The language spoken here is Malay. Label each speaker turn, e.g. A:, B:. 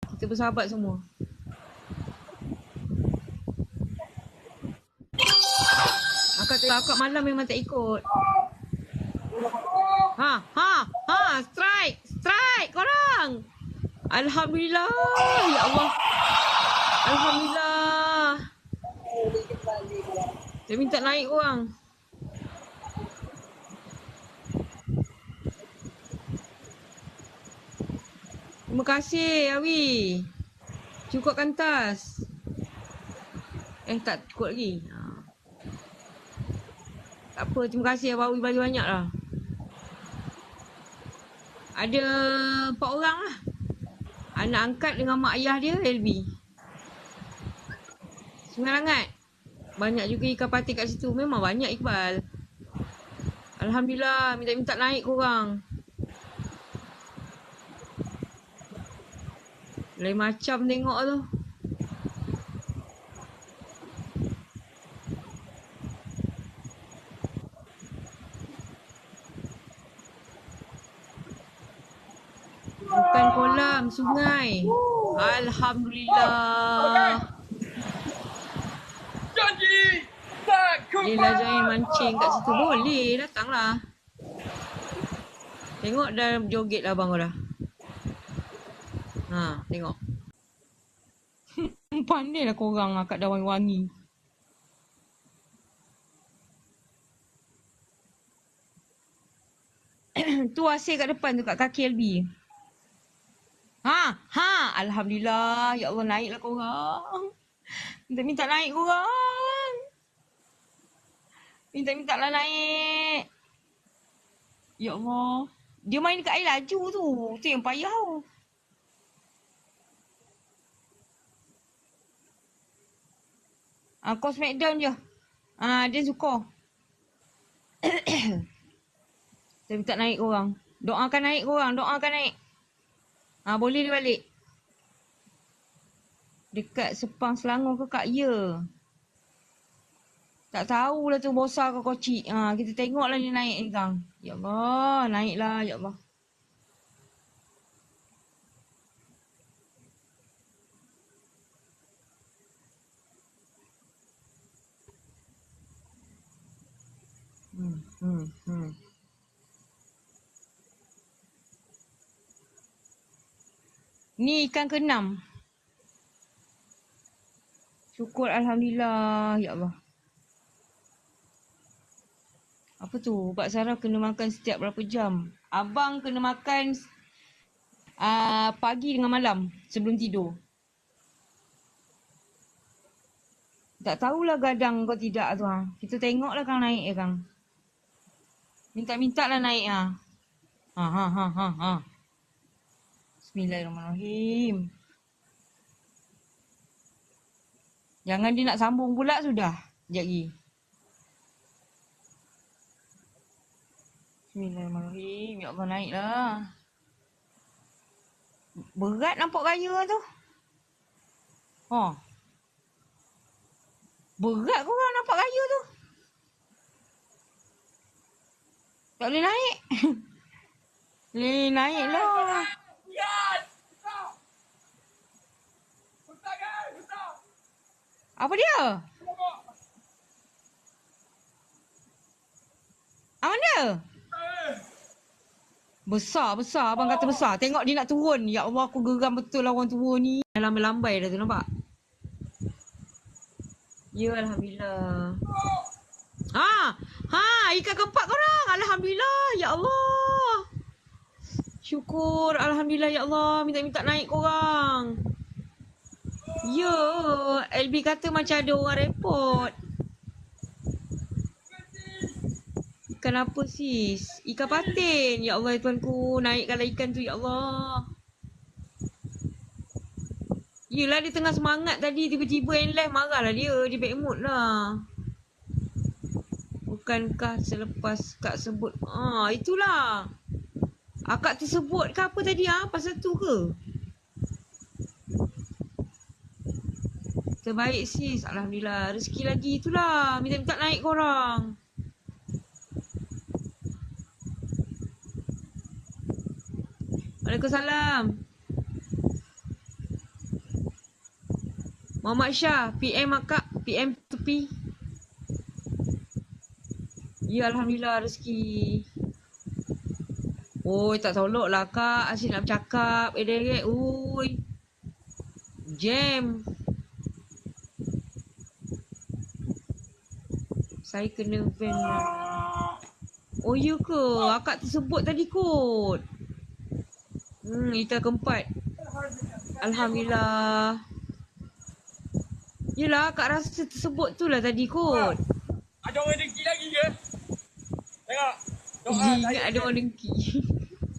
A: Kita bersahabat semua. Akak malam memang tak ikut. Strike korang. Alhamdulillah, ya Allah. Alhamdulillah. Dia minta naik korang. Terima kasih Awi. Cukupkan tas. Tak cukup lagi. Tak apa, terima kasih Abang Awi bagi banyak lah. Ada 4 orang lah. Anak angkat dengan mak ayah dia, LB. Sungai Langat. Banyak juga ikan patin kat situ. Memang banyak, Iqbal. Alhamdulillah, minta-minta naik korang. Lain macam tengok tu. Bukan kolam, sungai. Alhamdulillah.
B: Janji tak
A: Yelah, jangan mancing kat situ. Boleh, datanglah. Tengok dah joget lah abang dah. Tengok. Pandai lah korang akak dah wangi-wangi. Tu asyik kat depan tu, kat kaki LB. Alhamdulillah. Ya Allah, naiklah korang. Minta-minta naik korang. Minta-minta lah naik. Ya Allah. Dia main dekat air laju tu. Tu yang payah tu. Kau smackdown je. Dia suka. Saya minta naik korang. Doakan naik korang. Doakan naik. Boleh dia balik. Dekat Sepang Selangor ke Kak? Ya. Tak tahulah tu besar ke kocik. Kita tengoklah dia naik ni kang. Ya Allah. Naiklah. Ya Allah. Ni ikan ke-6. Syukur Alhamdulillah. Ya Allah. Apa tu? Bak Sarah kena makan setiap berapa jam? Abang kena makan pagi dengan malam sebelum tidur. Tak tahulah gadang kau tidak tu. Kita tengoklah kang naik kang. Minta-minta lah naik Bismillahirrahmanirrahim. Jangan dia nak sambung pula sudah. Sekejap lagi. Bismillahirrahmanirrahim. Ya Allah, naiklah. Berat nampak raya tu. Berat korang nampak raya tu. Tak boleh naik. Boleh naik lah. Apa dia? Mana? Besar. Abang kata besar. Tengok dia nak turun. Ya Allah, aku geram betul lah orang tua ni. Lambai-lambai dah tu, nampak? Ya, Alhamdulillah. Ikan kepak korang. Alhamdulillah. Ya Allah. Syukur. Alhamdulillah, ya Allah. Minta-minta naik korang. Ya. LB kata macam ada orang report. Ikan apa sis? Ikan patin. Ya Allah, ya Tuanku. Naikkanlah ikan tu, ya Allah. Yelah, dia tengah semangat tadi. Tiba-tiba yang live marahlah dia. Dia bad mood lah. Bukankah selepas Kak sebut? Itulah. Akak tersebut ke apa tadi? Pasal tu ke? Terbaik sis. Alhamdulillah. Rezeki lagi itulah. Minta-minta naik korang. Waalaikumsalam. Muhammad Syah, PM akak, PM tepi. Ya, Alhamdulillah rezeki. Oi, tak tolok lah kak. Asyik nak bercakap. Deret. Oi. Jam. Saya kena van. Oh, ya ke? Akak tersebut tadi kot. Kita keempat. Alhamdulillah. Yelah, akak rasa tersebut tu lah tadi kot.
B: Ada orang dengki lagi ke? Tengok. Doa
A: Ingat
B: saya
A: ada orang dengki.